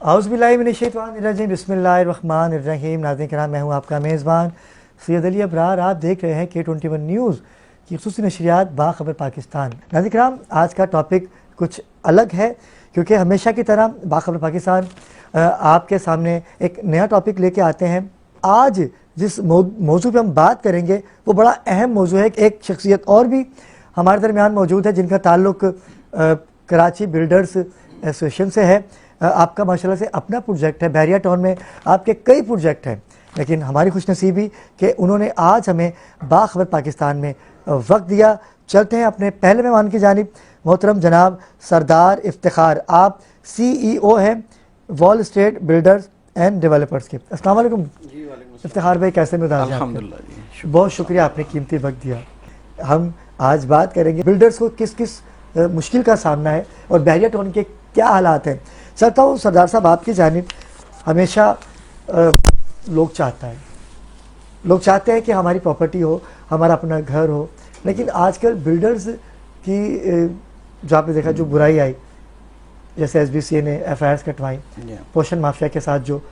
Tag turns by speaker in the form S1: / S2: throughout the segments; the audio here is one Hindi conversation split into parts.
S1: औज़ुबिल्लाहिमिनश्शैतानिर्रजीम बिस्मिल्लाहिर्रहमानिर्रहीम। नाज़रीन किराम, मैं हूँ आपका मेज़बान सैयद अली अबरार। आप देख रहे हैं K21 न्यूज़ की ख़ुसूसी नशरियात बाखबर पाकिस्तान। नाज़रीन किराम, आज का टॉपिक कुछ अलग है क्योंकि हमेशा की तरह बाखबर पाकिस्तान आपके सामने एक नया टॉपिक लेके आते हैं। आज जिस मौजू पर हम बात करेंगे वो बड़ा अहम मौजू है। एक शख्सियत और भी हमारे दरमियान मौजूद है जिनका ताल्लुक कराची बिल्डर्स एसोसिएशन से है। आपका माशाल्लाह से अपना प्रोजेक्ट है, बहरिया टाउन में आपके कई प्रोजेक्ट हैं, लेकिन हमारी खुशनसीबी कि उन्होंने आज हमें बाखबर पाकिस्तान में वक्त दिया। चलते हैं अपने पहले मेहमान की जानिब, मोहतरम जनाब सरदार इफ्तिखार। आप CEO हैं wall street builders and developers के। अस्सलाम वालेकुम इफ्तिखार भाई, कैसे मिजाज हैं?
S2: अल्हम्दुलिल्लाह जी,
S1: बहुत शुक्रिया, आपने कीमती वक्त दिया। हम आज बात करेंगे बिल्डर्स को किस किस मुश्किल का सामना है और बहरिया टाउन के क्या हालात हैं। चलता हूँ सरदार साहब आपकी जानिब। हमेशा लोग चाहते हैं कि हमारी प्रॉपर्टी हो, हमारा अपना घर हो, लेकिन आजकल बिल्डर्स की जो आपने देखा जो बुराई आई, जैसे SBCA ने FIRs कटवाई, पोषण माफिया के साथ जो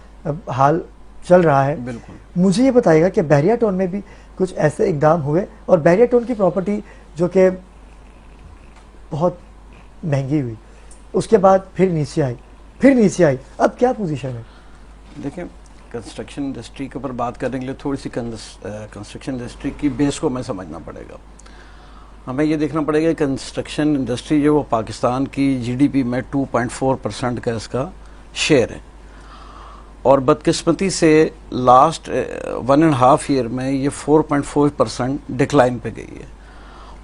S1: हाल चल रहा है,
S2: बिल्कुल।
S1: मुझे ये बताइएगा कि बहरिया टाउन में भी कुछ ऐसे इकदाम हुए और बहरिया टाउन की प्रॉपर्टी जो कि बहुत महंगी हुई, उसके बाद फिर नीचे आई, अब क्या पोजीशन है?
S2: देखिए, कंस्ट्रक्शन इंडस्ट्री के ऊपर बात करने के लिए थोड़ी सी कंस्ट्रक्शन इंडस्ट्री की बेस को हमें समझना पड़ेगा। हमें ये देखना पड़ेगा कि कंस्ट्रक्शन इंडस्ट्री जो वो पाकिस्तान की GDP में 2.4% का इसका शेयर है, और बदकिस्मती से लास्ट 1.5 ईयर में ये 4.4% डिक्लाइन पे गई है।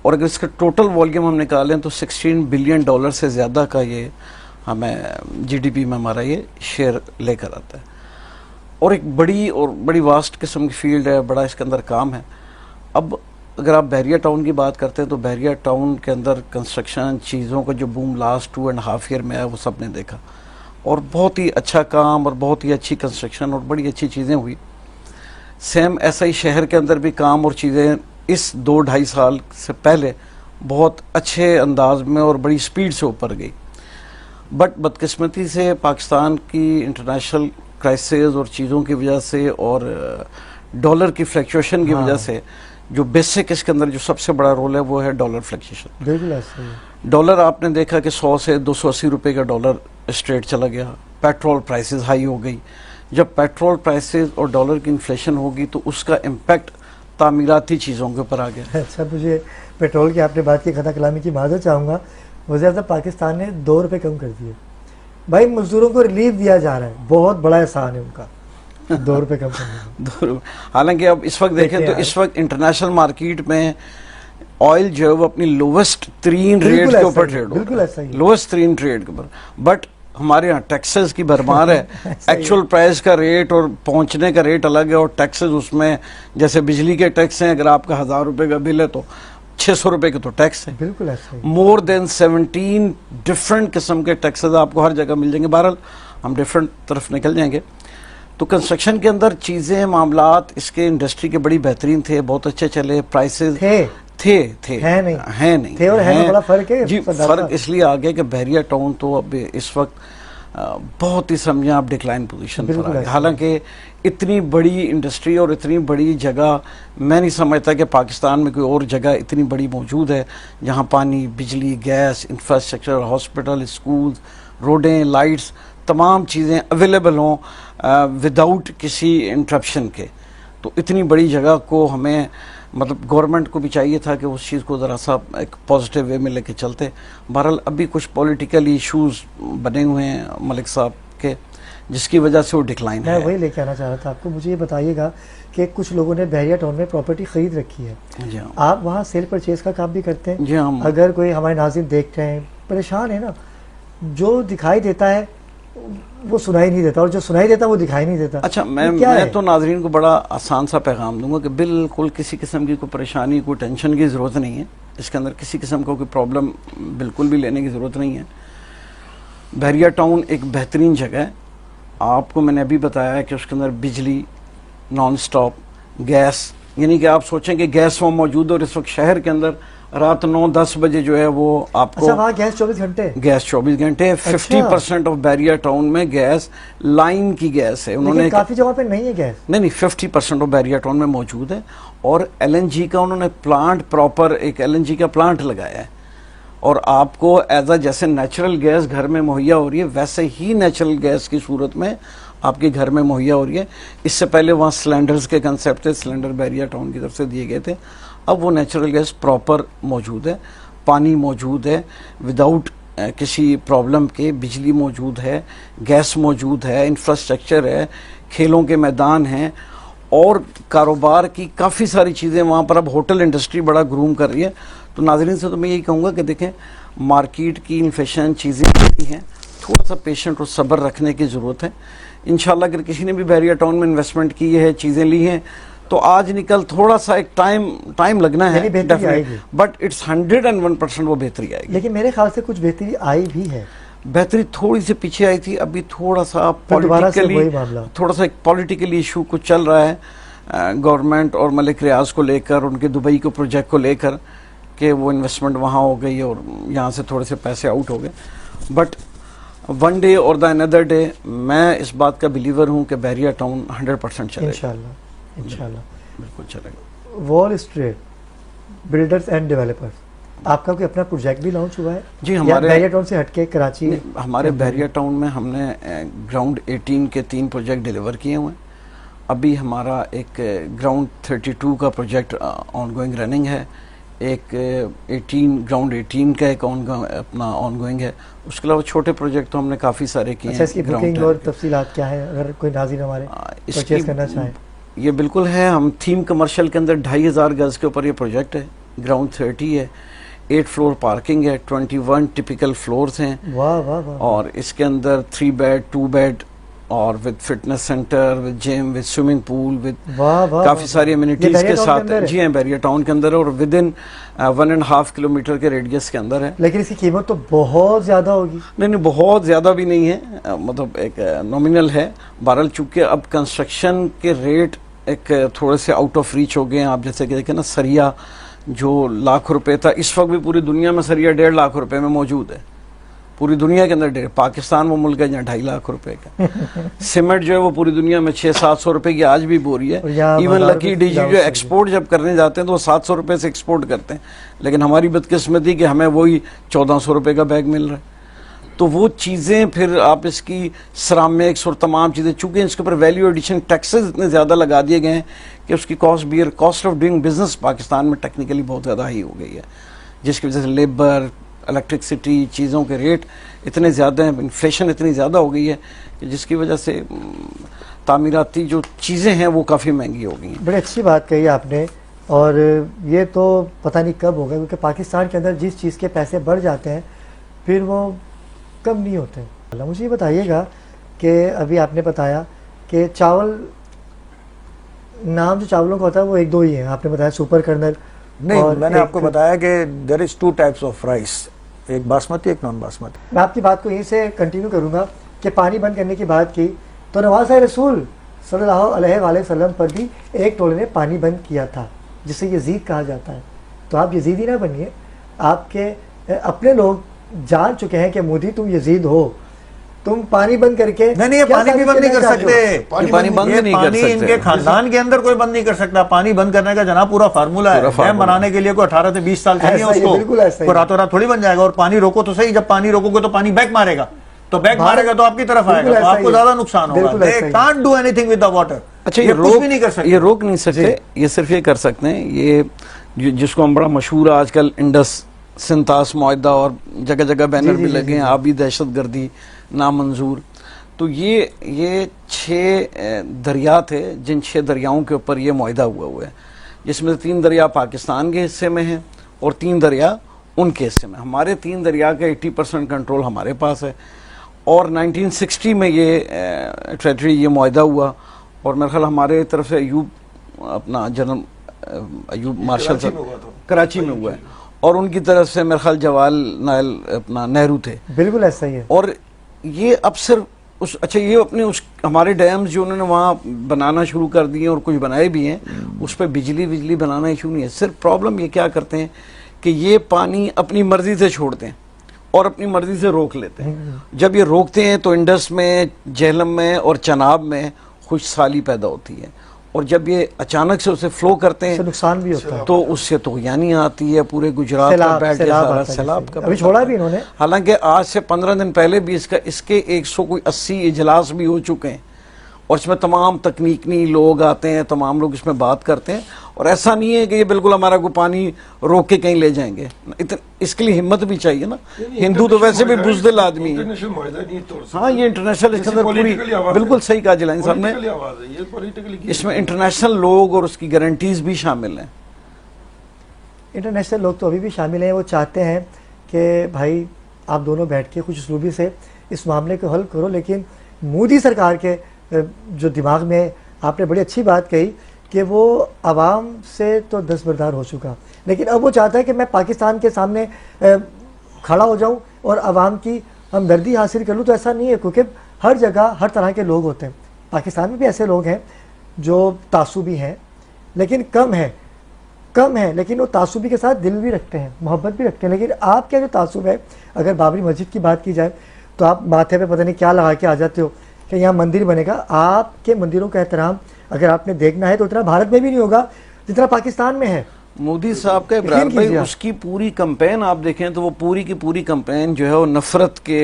S2: और अगर इसका टोटल वॉल्यूम हम निकालें तो $16 बिलियन से ज़्यादा का ये हमें GDP में हमारा ये शेयर लेकर आता है, और एक बड़ी वास्ट किस्म की फील्ड है, बड़ा इसके अंदर काम है। अब अगर आप बहरिया टाउन की बात करते हैं तो बहरिया टाउन के अंदर कंस्ट्रक्शन चीज़ों का जो बूम लास्ट 2.5 ईयर में आया वो सब ने देखा, और बहुत ही अच्छा काम और बहुत ही अच्छी कंस्ट्रक्शन और बड़ी अच्छी चीज़ें हुई। सेम ऐसा ही शहर के अंदर भी काम और चीज़ें इस 2-2.5 साल से पहले बहुत अच्छे अंदाज में और बड़ी स्पीड से ऊपर गई। बट बदकिस्मती से पाकिस्तान की इंटरनेशनल क्राइसिस और चीज़ों की वजह से और डॉलर की फ्लक्चुएशन की वजह से जो बेसिक इसके अंदर जो सबसे बड़ा रोल है वो है डॉलर फ्लक्चुएशन।
S1: बिल्कुल ऐसा ही।
S2: डॉलर आपने देखा कि 100 से 280 रुपये का डॉलर स्ट्रेट चला गया। पेट्रोल प्राइसेस हाई हो गई। जब पेट्रोल प्राइसेस और डॉलर की इन्फ्लेशन होगी तो उसका इम्पैक्ट तामीराती चीज़ों के ऊपर आ गया।
S1: अच्छा, मुझे पेट्रोल की आपने बात की, खता कलामी की माजरत चाहूँगा। वज़ीर-ए-आज़म पाकिस्तान ने 2 रुपये कम कर दिए। भाई, मजदूरों को रिलीफ दिया जा रहा है, बहुत बड़ा एहसान है उनका। 2 रुपये कम करने।
S2: हालांकि अब इस वक्त देखें तो इस वक्त इंटरनेशनल मार्केट में ऑयल जो है वो अपनी लोवेस्ट 3 रेट के ऊपर ट्रेड हो,
S1: बिल्कुल ऐसा ही,
S2: लोवेस्ट 3 ट्रेड के ऊपर। बट हमारे यहाँ टैक्सेस की भरमार है। एक्चुअल प्राइस का रेट और पहुंचने का रेट अलग है, और टैक्सेस उसमें जैसे बिजली के टैक्स हैं, अगर आपका 1000 रुपये का बिल है तो 600 रुपये के तो टैक्स है।
S1: बिल्कुल ऐसा ही।
S2: मोर देन 17 डिफरेंट किस्म के टैक्सेस आपको हर जगह मिल जाएंगे। बहरहाल हम डिफरेंट तरफ निकल जाएंगे। तो कंस्ट्रक्शन के अंदर चीज़ें मामलात इसके इंडस्ट्री के बड़ी बेहतरीन थे, बहुत अच्छे चले। प्राइसेस थे
S1: है नहीं
S2: थे
S1: और है में बड़ा फर्क है
S2: जी। फर्क इसलिए आ गया कि बहरिया टाउन तो अब इस वक्त बहुत ही समझें आप डिक्लाइन पोजीशन पर आ गया। हालांकि इतनी बड़ी इंडस्ट्री और इतनी बड़ी जगह मैं नहीं समझता कि पाकिस्तान में कोई और जगह इतनी बड़ी मौजूद है जहां पानी, बिजली, गैस, इंफ्रास्ट्रक्चर, हॉस्पिटल, स्कूल, रोडें, लाइट्स, तमाम चीज़ें अवेलेबल हों विदाउट किसी इंटरप्शन के। तो इतनी बड़ी जगह को हमें मतलब गवर्नमेंट को भी चाहिए था कि उस चीज़ को ज़रा सा एक पॉजिटिव वे में लेके चलते। बहरहाल अभी कुछ पॉलिटिकल इश्यूज बने हुए हैं मलिक साहब के, जिसकी वजह से वो डिक्लाइन है।
S1: मैं वही लेके आना चाह रहा था आपको। मुझे ये बताइएगा कि कुछ लोगों ने बहरिया टाउन में प्रॉपर्टी खरीद रखी है।
S2: जी हाँ।
S1: आप वहाँ सेल परचेज का काम भी करते हैं?
S2: जी हाँ।
S1: अगर कोई हमारे नाज़रीन देख रहे हैं, परेशान है ना, जो दिखाई देता है वो सुनाई नहीं देता, और जो सुनाई देता वो दिखाई नहीं देता।
S2: अच्छा, मैं तो नाजरीन को बड़ा आसान सा पैगाम दूंगा कि बिल्कुल किसी किस्म की कोई परेशानी, कोई टेंशन की ज़रूरत नहीं है। इसके अंदर किसी किस्म का कोई प्रॉब्लम बिल्कुल भी लेने की ज़रूरत नहीं है। बहरिया टाउन एक बेहतरीन जगह है। आपको मैंने अभी बताया है कि उसके अंदर बिजली नॉन स्टॉप, गैस, यानी कि आप सोचें कि गैस वहाँ मौजूद है, और इस वक्त शहर के अंदर रात 9-10 बजे जो है वो आपको
S1: अच्छा, वहाँ गैस 24 घंटे?
S2: गैस 24 घंटे। 50% ऑफ बैरिया टाउन में गैस लाइन की गैस है। उन्होंने
S1: काफी जगह पे नहीं है गैस।
S2: नहीं 50% ऑफ बैरिया टाउन में मौजूद है। और LNG का उन्होंने प्लांट, प्रॉपर एक LNG का प्लांट लगाया है। और आपको एज अ जैसे नेचुरल गैस घर में मुहैया हो रही है, वैसे ही नेचुरल गैस की सूरत में आपके घर में मुहैया हो रही है। इससे पहले वहाँ सिलेंडर्स के कंसेप्ट थे, सिलेंडर बैरिया टाउन की तरफ से दिए गए थे। अब वो नेचुरल गैस प्रॉपर मौजूद है, पानी मौजूद है विदाउट किसी प्रॉब्लम के, बिजली मौजूद है, गैस मौजूद है, इंफ्रास्ट्रक्चर है, खेलों के मैदान हैं और कारोबार की काफ़ी सारी चीज़ें वहाँ पर। अब होटल इंडस्ट्री बड़ा ग्रूम कर रही है। तो नाज़रीन से तो मैं यही कहूँगा कि देखें, मार्केट की इन्फ्लेशन चीज़ें हैं, थोड़ा सा पेशेंट और सब्र रखने की ज़रूरत है। इंशाल्लाह अगर किसी ने भी बैरिया टाउन में इन्वेस्टमेंट की है, चीज़ें ली हैं, तो आज निकल थोड़ा सा एक टाइम लगना है, बट इट्स 101% वो बेहतरी आएगी।
S1: लेकिन मेरे ख्याल से कुछ बेहतरी आई भी है।
S2: बेहतरी थोड़ी सी पीछे आई थी, अभी थोड़ा सा पॉलिटिकली इशू कुछ चल रहा है गवर्नमेंट और मलिक रियाज को लेकर, उनके दुबई के प्रोजेक्ट को लेकर, कि वो इन्वेस्टमेंट वहाँ हो गई और यहाँ से थोड़े से पैसे आउट हो गए। बट वन डे और द अनदर डे मैं इस बात का बिलीवर हूँ कि बैरिया टाउन 100% चलेगा।
S1: इंशाल्लाह
S2: बिल्कुल चलेगा।
S1: Wall street builders and developers, आपका कोई अपना प्रोजेक्ट भी लॉन्च हुआ है?
S2: जी, हमारे
S1: बैरिया टाउन से हटके कराची।
S2: हमारे बैरिया टाउन में हमने ग्राउंड 18 के 3 प्रोजेक्ट डिलीवर किए हुए हैं। अभी हमारा एक ग्राउंड 32 का प्रोजेक्ट ऑनगोइंग रनिंग है, एक ग्राउंड 18 का एक अपना ऑनगोइंग है। उसके अलावा छोटे प्रोजेक्ट तो हमने काफ़ी सारे किए हैं।
S1: इसकी बुकिंग और तफसीलात क्या है, अगर कोई नाज़रीन हमारे परचेज करना चाहे?
S2: ये बिल्कुल है, हम थीम कमर्शियल के अंदर 2500 गज के ऊपर ये प्रोजेक्ट है। ग्राउंड 30 है, 8 फ्लोर पार्किंग है, 21 टिपिकल फ्लोर्स हैं।
S1: वाह वाह वाह।
S2: और इसके अंदर 3 बेड 2 बेड और with fitness centre, with gym, with swimming pool, with काफी सारी एमिनिटीज के साथ। जी हैं, बैरिया टाउन के अंदर है और विद इन 1.5 किलोमीटर के रेडियस के अंदर है।
S1: लेकिन इसकी कीमत तो बहुत ज्यादा होगी।
S2: नहीं, बहुत ज्यादा भी नहीं है, मतलब एक नॉमिनल है। बहरहाल चूंकि अब कंस्ट्रक्शन के रेट एक थोड़े से आउट ऑफ रीच हो गए हैं। आप जैसे कि देखें ना, सरिया जो लाख रुपए था, इस वक्त भी पूरी दुनिया में सरिया 1.5 लाख रुपए में मौजूद है। पूरी दुनिया के अंदर पाकिस्तान वो मुल्क है जहाँ 2.5 लाख रुपए का सीमेंट जो है वो पूरी दुनिया में 600-700 रुपए की आज भी बोरी है। इवन लकी डीजी जो एक्सपोर्ट जब करने जाते हैं तो वो 700 रुपए से एक्सपोर्ट करते हैं, लेकिन हमारी बदकिस्मती कि हमें वही 1400 रुपए का बैग मिल रहा है। तो वो चीज़ें फिर आप इसकी सरामिक्स और तमाम चीज़ें, चूंकि इसके ऊपर वैल्यू एडिशन टैक्सेस इतने ज़्यादा लगा दिए गए हैं कि उसकी cost of doing business Pakistan में टेक्निकली बहुत ज़्यादा हाई हो गई है, जिसकी वजह से लेबर, इलेक्ट्रिसिटी, चीज़ों के रेट इतने ज़्यादा हैं, इन्फ्लेशन इतनी ज़्यादा हो गई है कि जिसकी वजह से तामीराती जो चीज़ें हैं वो काफ़ी महंगी हो गई हैं।
S1: बड़ी अच्छी बात कही आपने, और ये तो पता नहीं कब होगा, क्योंकि पाकिस्तान के अंदर जिस चीज़ के पैसे बढ़ जाते हैं फिर वो कम नहीं होते। मुझे ये बताइएगा कि अभी आपने बताया कि चावल, नाम जो चावलों का होता है वो 1-2 ही हैं, आपने बताया सुपर कर्नल।
S3: नहीं, मैंने आपको बताया कि there is 2 types of rice, एक बासमती, एक नॉन बासमती।
S1: मैं आपकी बात को यहीं से कंटिन्यू करूंगा कि पानी बंद करने की बात की तो नवाज़ रसूल सल्लल्लाहु अलैहि वसल्लम पर भी एक टोले ने पानी बंद किया था, जिसे यजीद कहा जाता है। तो आप यजीदी ना बनिए, आपके अपने लोग जान चुके हैं कि मोदी तुम यजीद हो, तुम पानी बंद करके
S3: नहीं, ये पानी भी बंद नहीं कर सकते।
S2: पानी बंद नहीं कर सकते।
S3: इनके खानदान के अंदर कोई बंद नहीं कर सकता। पानी बंद करने का जनाब पूरा फार्मूला है। डैम बनाने के लिए कोई 18 से 20 साल चाहिए उसको, कोई रातों रात थोड़ी बन जाएगा। और पानी रोको तो सही, जब पानी रोकोगे तो पानी बैक मारेगा, तो बैक मारेगा तो आपकी तरफ आएगा, तो आपको ज्यादा नुकसान होगा। They can't do anything with the water।
S2: अच्छा, ये रोक भी नहीं कर सकते, ये रोक नहीं सकते, ये सिर्फ ये कर सकते हैं, ये जिसको हम बड़ा मशहूर आजकल इंडस सिंतास मुआहदा और जगह जगह बैनर भी लगे हैं, आबी दहशतगर्दी नामंजूर। तो ये 6 दरिया थे, जिन 6 दरियाओं के ऊपर ये मुआहदा हुआ है, जिसमें 3 दरिया पाकिस्तान के हिस्से में हैं और 3 दरिया उनके हिस्से में। हमारे 3 दरिया का 80% कंट्रोल हमारे पास है। और 1960 में ये टेरिटरी ये मुआहदा हुआ और मेरे ख्याल हमारे तरफ से अयूब अपना जनरल अयूब मार्शल कराची में हुआ है और उनकी तरफ से मेरे ख्याल जवाहर लाल अपना नेहरू थे।
S1: बिल्कुल ऐसा ही है।
S2: और ये अब सिर्फ उस ये अपने उस हमारे डैम्स जो उन्होंने वहाँ बनाना शुरू कर दिए और कुछ बनाए भी हैं, उस पर बिजली बनाना इशू नहीं है। सिर्फ प्रॉब्लम ये क्या करते हैं कि ये पानी अपनी मर्जी से छोड़ते हैं और अपनी मर्जी से रोक लेते हैं। जब ये रोकते हैं तो इंडस में, झेलम में और चनाब में खुशहाली पैदा होती है, और जब ये अचानक से उसे फ्लो करते हैं
S1: नुकसान भी होता है,
S2: तो उससे तो यानी आती है, पूरे गुजरात में बैठ जाए सैलाब का।
S1: अभी छोड़ा भी इन्होंने,
S2: हालांकि आज से 15 दिन पहले भी इसके 180 इजलास भी हो चुके हैं, और इसमें तमाम तकनीकी लोग आते हैं, तमाम लोग इसमें बात करते हैं, और ऐसा नहीं है कि ये बिल्कुल हमारा को पानी रोक के कहीं ले जाएंगे। इसके लिए हिम्मत भी चाहिए ना। हिंदू तो वैसे भी बुजदिल आदमी है। हाँ, ये इंटरनेशनल, इसके अंदर पूरी, बिल्कुल सही कहा जिलानी साहब ने, इसमें इंटरनेशनल लोग और उसकी गारंटीज भी शामिल हैं।
S1: इंटरनेशनल लोग तो अभी भी शामिल हैं। वो चाहते हैं कि भाई आप दोनों बैठ के कुछ उसलूबी से इस मामले को हल करो, लेकिन मोदी सरकार के जो दिमाग में, आपने बड़ी अच्छी बात कही कि वो आवाम से तो दस्तबरदार हो चुका, लेकिन अब वो चाहता है कि मैं पाकिस्तान के सामने खड़ा हो जाऊं और आवाम की हमदर्दी हासिल कर लूं। तो ऐसा नहीं है, क्योंकि हर जगह हर तरह के लोग होते हैं। पाकिस्तान में भी ऐसे लोग हैं जो तासुबी हैं, लेकिन कम है, लेकिन वो तासुबी के साथ दिल भी रखते हैं, मोहब्बत भी रखते हैं। लेकिन आपका जो तासुब है, अगर बाबरी मस्जिद की बात की जाए तो आप माथे पे पता नहीं क्या लगा के आ जाते हो कि यहाँ मंदिर बनेगा। आपके मंदिरों का एहतराम अगर आपने देखना है तो इतना भारत में भी नहीं होगा जितना पाकिस्तान में है।
S2: मोदी साहब का इब्राहिम भाई, उसकी पूरी कंपेन आप देखें तो वो पूरी की पूरी कंपेन जो है वो नफरत के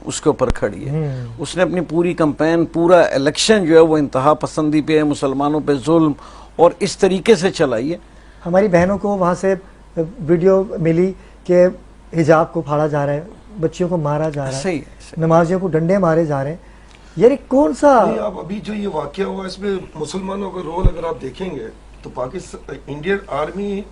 S2: उसके ऊपर खड़ी है। उसने अपनी पूरी कंपेन, पूरा इलेक्शन जो है वो इंतहा पसंदी पे, मुसलमानों पे जुल्म और इस तरीके से चलाई है।
S1: हमारी बहनों को वहाँ से वीडियो मिली कि हिजाब को फाड़ा जा रहा है, बच्चियों को मारा जा रहा है, नमाजियों को डंडे मारे जा रहे हैं। यार कौन सा,
S4: आप अभी जो ये वाकया हुआ इसमें मुसलमानों का रोल अगर आप देखेंगे तो पाकिस्तान, इंडियन आर्मी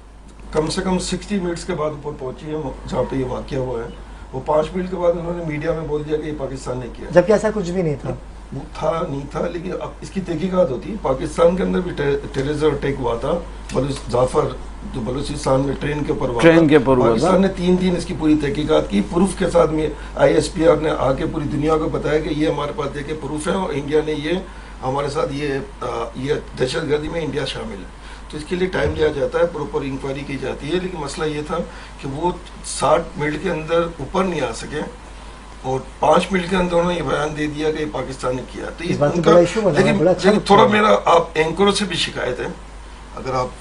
S4: कम से कम 60 मिनट्स के बाद ऊपर पहुंची है जहाँ पे ये वाकया हुआ है। वो 5 मिनट के बाद उन्होंने मीडिया में बोल दिया कि ये पाकिस्तान ने किया,
S1: जबकि ऐसा कुछ भी नहीं था।
S4: नहीं था, लेकिन अब इसकी तहकीकात होती है। पाकिस्तान के अंदर भी टेररिज्म अटैक हुआ था, जाफर जो बलूचिस्तान में ट्रेन के ऊपर हुआ था। पाकिस्तान ने 3 दिन इसकी पूरी तहकीकात की, प्रूफ के साथ में ISPR ने आके पूरी दुनिया को बताया कि ये हमारे पास देखे प्रूफ है, और इंडिया ने ये हमारे साथ ये दहशतगर्दी में इंडिया शामिल है। तो इसके लिए टाइम लिया जाता है, प्रॉपर इंक्वायरी की जाती है। लेकिन मसला ये था कि वो 60 मिनट के अंदर ऊपर नहीं आ सके, और 5 मिनट के अंदर उन्होंने ये बयान दे दिया कि पाकिस्तान ने किया। तो इस उनका, लेकिन थोड़ा मेरा आप एंकरों से भी शिकायत है। अगर आप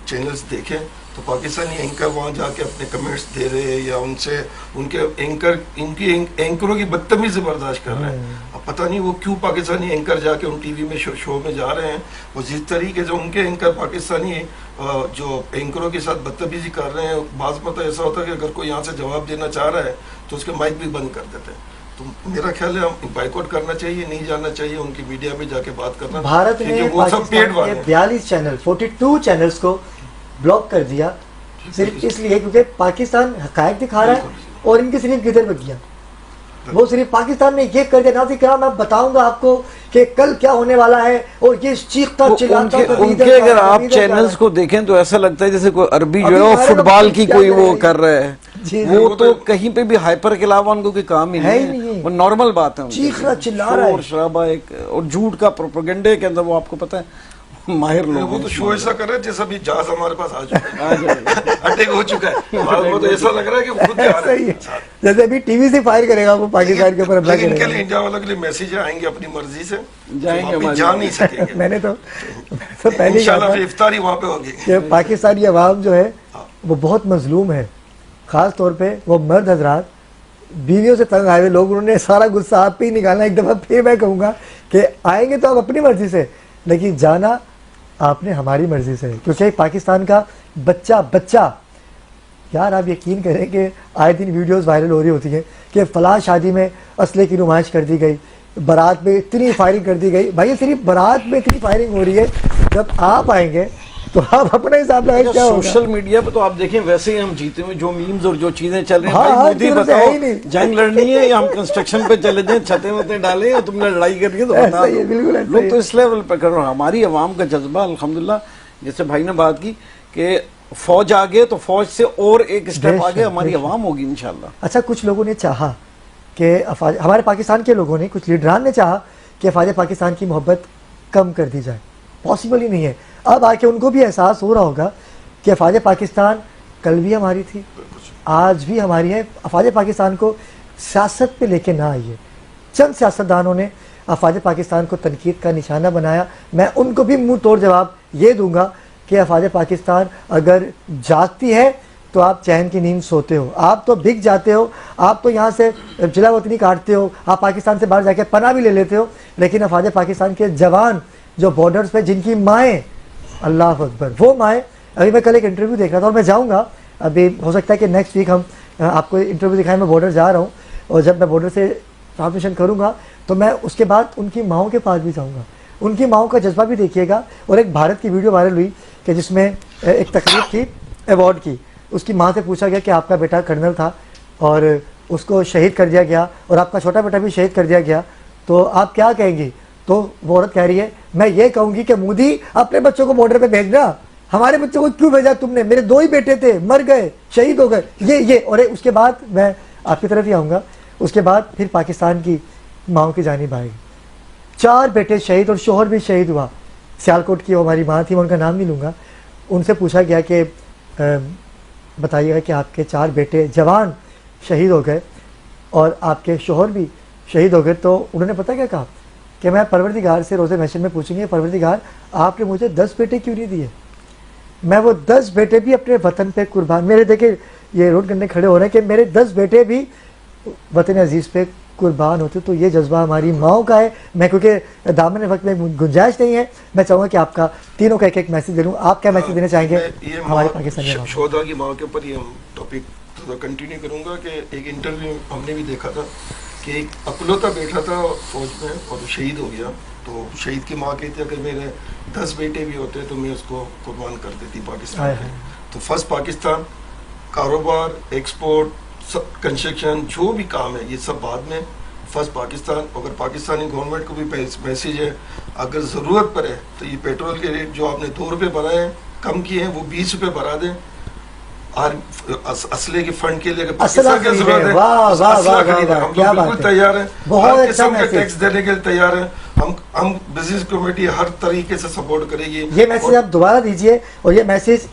S4: चैनल्स देखें तो पाकिस्तानी एंकर वहाँ जाके अपने कमेंट्स दे रहे हैं, या उनसे उनके एंकर, इनकी एंकरों की बदतमीजी बर्दाश्त कर रहे हैं। अब पता नहीं वो क्यों पाकिस्तानी एंकर जाके उन टीवी में शो में जा रहे हैं। वो जिस तरीके से उनके एंकर पाकिस्तानी जो एंकरों के साथ बदतमीजी कर रहे हैं, बाज़ पता ऐसा होता है कि अगर कोई यहाँ से जवाब देना चाह रहा है तो उसके माइक भी बंद कर देते हैं। तो मेरा ख्याल है हम बाइकआउट करना चाहिए, नहीं जाना चाहिए, उनकी मीडिया में जाके बात करना।
S1: भारत ने वो सब पेट 42 चैनल, 42 चैनल्स को ब्लॉक कर दिया, सिर्फ इसलिए क्योंकि पाकिस्तान हकायक दिखा रहा है और इनकी सिर्फ किधर बगिया। वो सिर्फ पाकिस्तान में ये कर दिया। नाज़िर किराम, मैं बताऊंगा आपको कि कल क्या होने वाला है, और ये चीखता चिल्लाता
S2: उनके अगर आप चैनल्स को देखें तो ऐसा लगता है जैसे कोई अरबी जो है वो फुटबॉल की कोई वो कर रहा है। वो तो कहीं पे भी हाइपर के अलावा उनको कोई काम ही नहीं है। वो नॉर्मल बात है,
S1: चीख चिल्ला रहा है,
S2: शराबा एक, और झूठ का प्रोपेगेंडे के अंदर वो आपको पता है माहिर लोग।
S4: वो तो शो ऐसा कर रहे हैं जैसा भी जहाज हमारे पास आ चुका है, अटैक हो चुका है। वो तो ऐसा लग रहा है कि खुद जा रहे हैं,
S1: जैसे अभी टीवी से फायर करेगा वो पाकिस्तान के ऊपर।
S4: लेकिन इनके लिए इंडिया वालों के लिए मैसेज आएंगे अपनी मर्जी से जाएंगे, जा नहीं सकेंगे।
S1: मैंने तो पहले
S4: इंशाल्लाह इफ्तारी वहाँ पे होगी।
S1: पाकिस्तानी अवाम जो है वो बहुत मजलूम है, खास तौर पे वो मर्द हजरात, बीवियों से तंग आए हुए लोग। उन्होंने सारा गुस्सा आप पे ही निकालना। एक दफा फिर मैं कहूँगा कि आएंगे तो आप अपनी मर्जी से, लेकिन जाना आपने हमारी मर्जी से, क्योंकि पाकिस्तान का बच्चा यार, आप यकीन करें कि आए दिन वीडियोस वायरल हो रही होती हैं कि फलां शादी में असले की नुमाइश कर दी गई, बारात में इतनी फायरिंग कर दी गई। भाई सिर्फ बारात में इतनी फायरिंग हो रही है, जब आप आएंगे तो आप अपना हिसाब लगाए क्या होगा।
S2: सोशल मीडिया पे तो आप देखें वैसे ही हम जीते हुए जो मीम्स और जो चीजें चल रही हैं। भाई मोदी बताओ, जंग लड़नी है या हम कंस्ट्रक्शन पे चले जाएं, छतें वतें डालें, या तुमने लड़ाई करनी है तो बता दो। लोग तो इस लेवल पे कर रहे हैं। हमारी आवाम का जज्बा अल्हम्दुलिल्लाह, जैसे भाई ने बात की कि फौज आगे तो फौज से और एक स्टेप आगे हमारी आवाम होगी इंशाल्लाह।
S1: अच्छा, कुछ लोगों ने चाहा कि हमारे पाकिस्तान के लोगों ने, कुछ लीडरान ने चाहा कि अफवाज पाकिस्तान की मोहब्बत कम कर दी जाए। पॉसिबल ही नहीं है। अब आके उनको भी एहसास हो रहा होगा कि अफवाज पाकिस्तान कल भी हमारी थी, आज भी हमारी है। अफवाज पाकिस्तान को सियासत पे लेके ना आइए। चंद सियासतदानों ने अफवाज पाकिस्तान को तनकीद का निशाना बनाया। मैं उनको भी मुंह तोड़ जवाब ये दूंगा कि अफवाज पाकिस्तान अगर जागती है तो आप चैन की नींद सोते हो। आप तो बिक जाते हो, आप तो यहाँ से जिला वतनी काटते हो, आप पाकिस्तान से बाहर जाके पनाह भी ले लेते हो। लेकिन अफवाज पाकिस्तान के जवान जो बॉर्डर्स पे, जिनकी माएँ, अल्लाह अकबर, वो माएँ, अभी मैं कल एक इंटरव्यू देख रहा था और मैं जाऊँगा, अभी हो सकता है कि नेक्स्ट वीक हम आपको इंटरव्यू दिखाएं। मैं बॉर्डर जा रहा हूँ और जब मैं बॉर्डर से ट्रांसमिशन करूँगा तो मैं उसके बाद उनकी माओं के पास भी जाऊँगा। उनकी माओं का जज्बा भी देखिएगा। और एक भारत की वीडियो वायरल हुई कि जिसमें एक तकरीब थी अवार्ड की, उसकी माँ से पूछा गया कि आपका बेटा कर्नल था और उसको शहीद कर दिया गया और आपका छोटा बेटा भी शहीद कर दिया गया, तो आप क्या कहेंगी? तो वो औरत कह रही है, मैं ये कहूँगी कि मोदी अपने बच्चों को बॉर्डर पे भेजना, हमारे बच्चों को क्यों भेजा तुमने? मेरे 2 ही बेटे थे, मर गए, शहीद हो गए, ये। और उसके बाद मैं आपकी तरफ ही आऊँगा। उसके बाद फिर पाकिस्तान की माओं की जानिब आएगी। 4 बेटे शहीद और शोहर भी शहीद हुआ। सियालकोट की वो हमारी माँ थी, मैं उनका नाम नहीं लूँगा। उनसे पूछा गया कि बताइएगा कि आपके 4 बेटे जवान शहीद हो गए और आपके शोहर भी शहीद हो गए, तो उन्होंने पता क्या कहा कि मैं परवरदिगार से रोज़े महशर में पूछूंगी, परवरदिगार आपने मुझे 10 बेटे क्यों नहीं दिए? मैं वो 10 बेटे भी अपने वतन पे कुर्बान, मेरे देखे ये रोड करने खड़े हो रहे हैं कि मेरे 10 बेटे भी वतन अजीज़ पे कुर्बान होते। तो ये जज्बा हमारी माओं का है। मैं क्योंकि दामन वक्त में गुंजाइश नहीं है, मैं चाहूँगा कि आपका तीनों का एक मैसेज दे दूँ। आप क्या मैसेज देना चाहेंगे हमारे पाकिस्तानी माओं?
S4: शोधा की माँ के ऊपर ही हम टॉपिक थोड़ा कंटिन्यू करूँगा कि एक इंटरव्यू हमने भी देखा था कि एक अकलौता बेटा था फौज में और वो शहीद हो गया। तो शहीद की माँ कहती है कि मेरे 10 बेटे भी होते तो मैं उसको कुर्बान कर देती पाकिस्तान के। तो फर्स्ट पाकिस्तान, कारोबार, एक्सपोर्ट, सब कंस्ट्रक्शन, जो भी काम है ये सब बाद में, फर्स्ट पाकिस्तान। अगर पाकिस्तानी गवर्नमेंट को भी मैसेज है, अगर ज़रूरत पड़े तो ये पेट्रोल के रेट जो आपने 2 रुपये बढ़ाए हैं, कम किए हैं, वो 20 रुपये बढ़ा दें। और असले के फंड के लिए पाकिस्तान की जरूरत है, हम लोग बिल्कुल तैयार हैं, हर किस्म का टैक्स देने के लिए तैयार हैं। हम बिजनेस कमेटी हर तरीके से सपोर्ट करेगी।
S1: ये मैसेज आप दोबारा दीजिए और ये मैसेज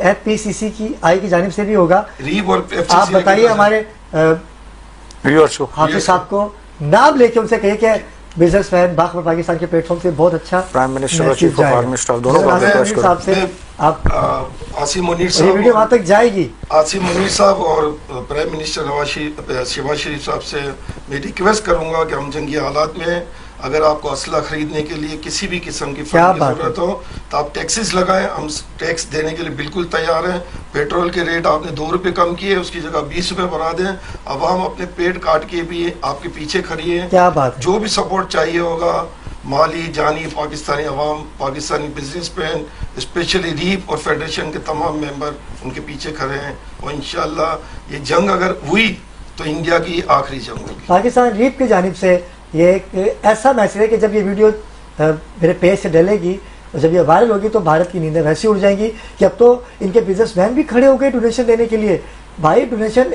S1: FPCC की आई की जानिब से भी होगा। आप बताइए हमारे हाफिज साहब को नाम लेके उनसे कहिए कि बिजनेसमैन बाखबर पाकिस्तान के प्लेटफॉर्म से बहुत अच्छा
S5: प्राइम मिनिस्टर और चीफ ऑफ आर्मी स्टाफ दोनों को
S1: साहब से आप
S4: आसिम मुनीर साहब,
S1: वीडियो वहां तक जाएगी।
S4: आसिम मुनीर साहब और प्राइम मिनिस्टर शहबाज शरीफ साहब से मैं रिक्वेस्ट करूंगा कि हम जंगी हालात में अगर आपको असला खरीदने के लिए किसी भी किस्म की फंड की जरूरत हो तो आप टैक्सेस लगाएं, हम टैक्स देने के लिए बिल्कुल तैयार हैं। पेट्रोल के रेट आपने 2 रुपये कम किए, उसकी जगह 20 रुपये बढ़ा दें। अब हम अपने पेट काट के भी आपके पीछे खड़ी हैं।
S1: क्या बात है।
S4: जो भी सपोर्ट चाहिए होगा, माली जानी, पाकिस्तानी अवाम, पाकिस्तानी बिजनेसमैन, स्पेशली रीप और फेडरेशन के तमाम मेंबर उनके पीछे खड़े हैं। और इंशाल्लाह ये जंग अगर हुई तो इंडिया की आखिरी जंग होगी।
S1: पाकिस्तान रीप की जानिब से ये एक ऐसा मैसेज है कि जब ये वीडियो मेरे पेज से डलेगी और जब ये वायरल होगी तो भारत की नींदें वैसी उड़ जाएंगी कि अब तो इनके बिजनेसमैन भी खड़े हो गए डोनेशन देने के लिए। भाई डोनेशन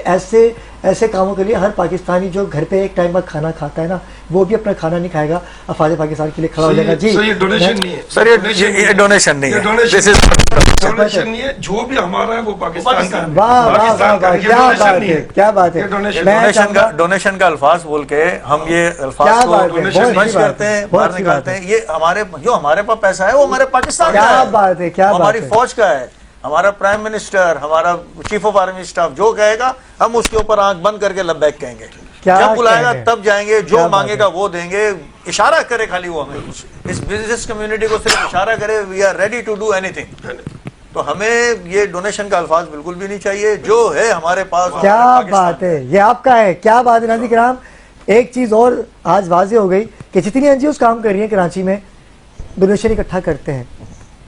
S1: ऐसे कामों के लिए हर पाकिस्तानी जो घर पे एक टाइम का खाना खाता है ना, वो भी अपना खाना नहीं खाएगा, अफवाज पाकिस्तान के लिए खड़ा हो जाएगा। जी
S4: ये डोनेशन नहीं है
S5: सर, ये डोनेशन नहीं है,
S4: डोनेशन नहीं है, जो भी हमारा है वो पाकिस्तान का।
S1: वाह वाह वाह, क्या बात है।
S5: डोनेशन का अल्फाज बोल के हम ये अल्फाज को मंच करते हैं, बाहर निकालते हैं। ये हमारे पास पैसा है वो हमारे पाकिस्तान का है,
S1: बात है, क्या
S5: हमारी फौज का है। हमारा प्राइम मिनिस्टर, हमारा चीफ ऑफ आर्मी स्टाफ जो कहेगा हम उसके ऊपर आंख बंद करके लब्बैक कहेंगे। जब बुलाएगा तब जाएंगे, जो मांगेगा वो देंगे। इशारा करे खाली वो हमें, इस बिजनेस कम्युनिटी को सिर्फ इशारा करे, we are ready to do anything. तो हमें ये डोनेशन का अल्फाज बिल्कुल भी नहीं चाहिए। जो है हमारे पास,
S1: क्या बात है, ये आपका है। क्या बात है नाज़रीन किराम। एक चीज और आज वाज़ेह हो गई कि जितनी एनजीओ काम कर रही हैं कराची में, डोनेशन इकट्ठा करते हैं,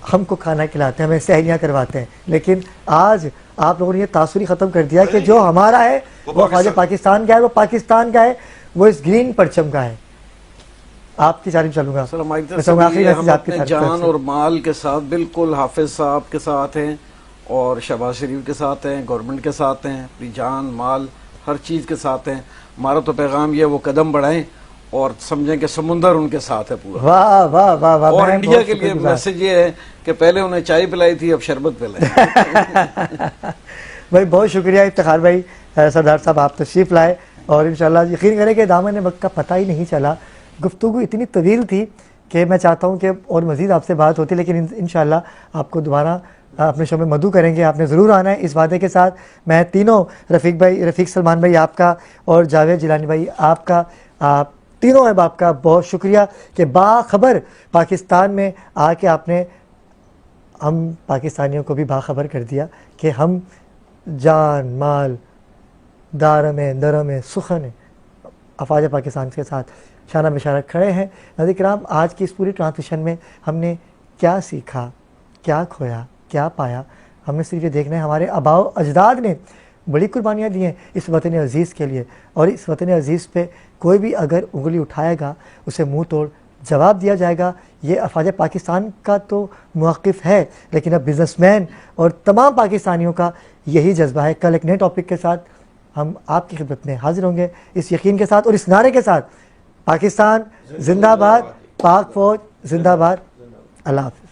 S1: हमको खाना खिलाते हैं, हमें सहरियाँ करवाते हैं, लेकिन आज आप लोगों ने ये तासुरी ख़त्म कर दिया कि जो हमारा है वो अफवाज पाकिस्तान का है, वो पाकिस्तान का है, वो इस ग्रीन परचम का है। आपकी जानिब चलूंगा
S2: सर। हमारी तरफ से हम अपने जान और माल के साथ बिल्कुल हाफिज साहब के साथ हैं और शहबाज शरीफ के साथ हैं, गवर्नमेंट के साथ हैं, अपनी जान माल हर चीज़ के साथ हैं। हमारा तो पैगाम ये वो कदम बढ़ाएं और समझें कि समुंदर उनके साथ है पूरा।
S1: वाह वाह वाह वाह।
S2: और इंडिया के लिए मैसेज ये है कि पहले उन्हें चाय पिलाई थी, अब शरबत पिलाई।
S1: भाई बहुत शुक्रिया इफ्तिखार भाई, सरदार साहब आप तशरीफ लाए और इंशाल्लाह यकीन करें कि दामन वक्त का पता ही नहीं चला। गुफ्तगू इतनी तवील थी कि मैं चाहता हूँ कि और मज़ीद आपसे बात होती, लेकिन इंशाल्लाह आपको दोबारा अपने शो में मदू करेंगे। आपने ज़रूर आना है इस वादे के साथ। मैं तीनों रफ़ीक भाई, रफ़ीक सलमान भाई आपका और जावेद जिलानी भाई आपका, आप तीनों अहबाब का बहुत शुक्रिया कि बाखबर पाकिस्तान में आके आपने हम पाकिस्तानियों को भी बाखबर कर दिया कि हम जान माल दारम दरम सुखन अफवाज पाकिस्तान के साथ शाना बिशारा खड़े हैं। नाज़रीन किराम, आज की इस पूरी ट्रांसमिशन में हमने क्या सीखा, क्या खोया, क्या पाया, हमने सिर्फ ये देखना है हमारे आबाओ अजदाद ने बड़ी कुर्बानियाँ दी हैं इस वतन अज़ीज़ के लिए, और इस वतन अज़ीज़ पे कोई भी अगर उंगली उठाएगा उसे मुंह तोड़ जवाब दिया जाएगा। ये अफवाज पाकिस्तान का तो मौक़िफ़ है, लेकिन अब बिज़नेसमैन और तमाम पाकिस्तानियों का यही जज्बा है। कल एक नए टॉपिक के साथ हम आपकी खिदमत में हाजिर होंगे, इस यकीन के साथ और इस नारे के साथ, पाकिस्तान जिंदाबाद, पाक फौज जिंदाबाद। अल्लाह हाफ़िज़।